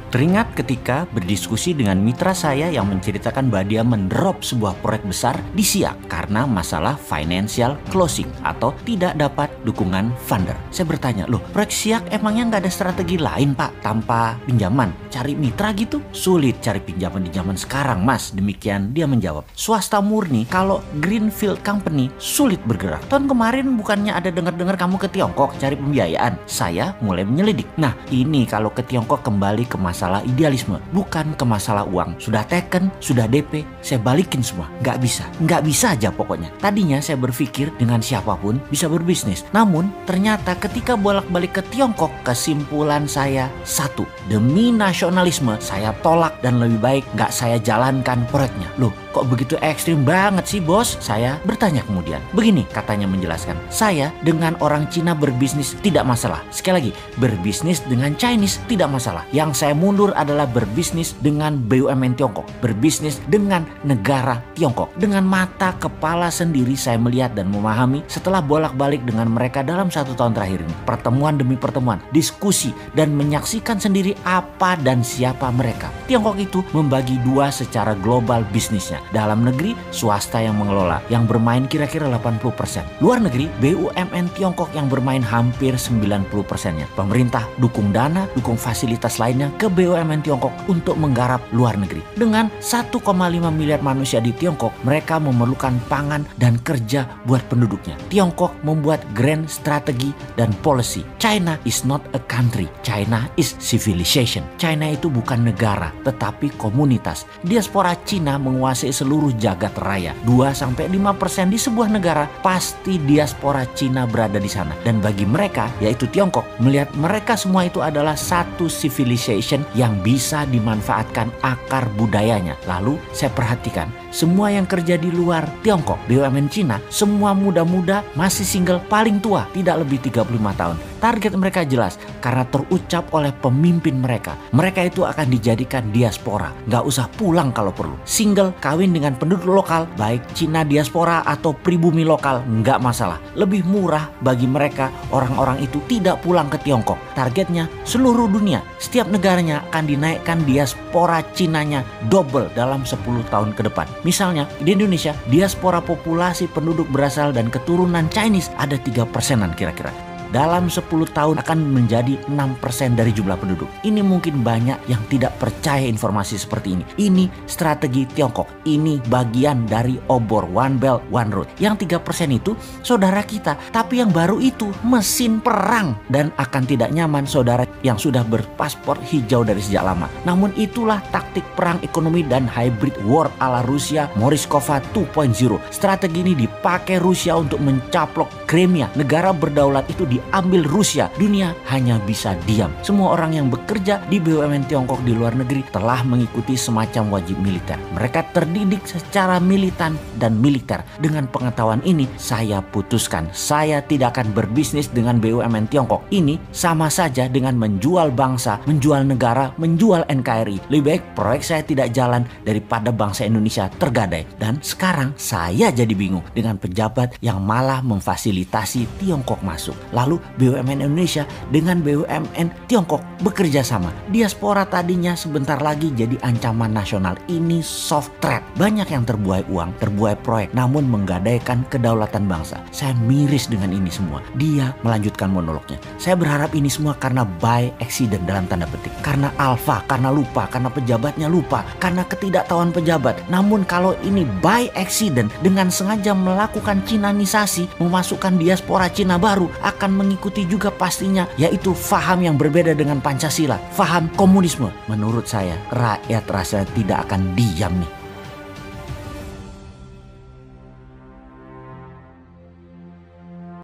Teringat ketika berdiskusi dengan mitra saya yang menceritakan bahwa dia mendrop sebuah proyek besar di Siak karena masalah financial closing atau tidak dapat dukungan funder. Saya bertanya, loh proyek Siak emangnya nggak ada strategi lain Pak tanpa pinjaman? Cari mitra gitu? Sulit cari pinjaman di zaman sekarang Mas. Demikian dia menjawab. Swasta murni kalau Greenfield Company sulit bergerak. Tahun kemarin bukannya ada dengar-dengar kamu ke Tiongkok cari pembiayaan? Saya mulai menyelidik. Nah ini kalau ke Tiongkok kembali ke masalah idealisme, bukan ke masalah uang. Sudah taken, sudah DP, saya balikin semua. Nggak bisa aja pokoknya. Tadinya saya berpikir dengan siapapun bisa berbisnis. Namun ternyata ketika bolak-balik ke Tiongkok, kesimpulan saya satu, demi nasionalisme saya tolak dan lebih baik nggak saya jalankan proyeknya. Loh kok begitu ekstrim banget sih bos? Saya bertanya kemudian. Begini katanya menjelaskan, saya dengan orang Cina berbisnis tidak masalah. Sekali lagi, berbisnis dengan Chinese tidak masalah. Yang saya mundur adalah berbisnis dengan BUMN Tiongkok, berbisnis dengan negara Tiongkok. Dengan mata kepala sendiri saya melihat dan memahami setelah bolak-balik dengan mereka dalam 1 tahun terakhir ini. Pertemuan demi pertemuan, diskusi dan menyaksikan sendiri apa dan siapa mereka. Tiongkok itu membagi dua secara global bisnisnya. Dalam negeri, swasta yang mengelola, yang bermain kira-kira 80%. Luar negeri, BUMN Tiongkok yang bermain hampir 90%-nya. Pemerintah dukung dana, dukung fasilitas lainnya ke BUMN Tiongkok untuk menggarap luar negeri. Dengan 1,5 miliar manusia di Tiongkok, mereka memerlukan pangan dan kerja buat penduduknya. Tiongkok membuat grand strategi dan policy. China is not a country. China is civilization. China itu bukan negara, tetapi komunitas. Diaspora Cina menguasai seluruh jagat raya. 2-5% di sebuah negara, pasti diaspora Cina berada di sana. Dan bagi mereka, yaitu Tiongkok, melihat mereka semua itu adalah satu civilization yang bisa dimanfaatkan akar budayanya. Lalu saya perhatikan, semua yang kerja di luar Tiongkok, BUMN Cina, semua muda-muda, masih single, paling tua, tidak lebih 35 tahun. Target mereka jelas karena terucap oleh pemimpin mereka. Mereka itu akan dijadikan diaspora, nggak usah pulang kalau perlu. Single, kawin dengan penduduk lokal, baik Cina diaspora atau pribumi lokal, nggak masalah. Lebih murah bagi mereka, orang-orang itu tidak pulang ke Tiongkok. Targetnya seluruh dunia, setiap negaranya akan dinaikkan diaspora Cinanya double dalam 10 tahun ke depan. Misalnya di Indonesia, diaspora populasi penduduk berasal dan keturunan Chinese ada 3%-an kira-kira. Dalam 10 tahun akan menjadi 6% dari jumlah penduduk. Ini mungkin banyak yang tidak percaya informasi seperti ini. Ini strategi Tiongkok. Ini bagian dari obor One Belt One Road. Yang 3% itu saudara kita. Tapi yang baru itu mesin perang. Dan akan tidak nyaman saudara yang sudah berpaspor hijau dari sejak lama. Namun itulah taktik perang ekonomi dan hybrid war ala Rusia Morishkova 2.0. Strategi ini dipakai Rusia untuk mencaplok Crimea. Negara berdaulat itu diambil Rusia. Dunia hanya bisa diam. Semua orang yang bekerja di BUMN Tiongkok di luar negeri telah mengikuti semacam wajib militer. Mereka terdidik secara militan dan militer. Dengan pengetahuan ini, saya putuskan saya tidak akan berbisnis dengan BUMN Tiongkok. Ini sama saja dengan menjual bangsa, menjual negara, menjual NKRI. Lebih baik proyek saya tidak jalan daripada bangsa Indonesia tergadai. Dan sekarang saya jadi bingung dengan pejabat yang malah memfasilitasi Tiongkok masuk. Lalu BUMN Indonesia dengan BUMN Tiongkok bekerja sama. Diaspora tadinya sebentar lagi jadi ancaman nasional. Ini soft threat. Banyak yang terbuai uang, terbuai proyek, namun menggadaikan kedaulatan bangsa. Saya miris dengan ini semua. Dia melanjutkan monolognya. Saya berharap ini semua karena by accident dalam tanda petik. Karena alfa, karena lupa, karena pejabatnya lupa, karena ketidaktahuan pejabat. Namun kalau ini by accident dengan sengaja melakukan Cinanisasi, memasukkan diaspora Cina baru, akan mengikuti juga pastinya, yaitu faham yang berbeda dengan Pancasila, faham komunisme. Menurut saya, rakyat rasanya tidak akan diam nih.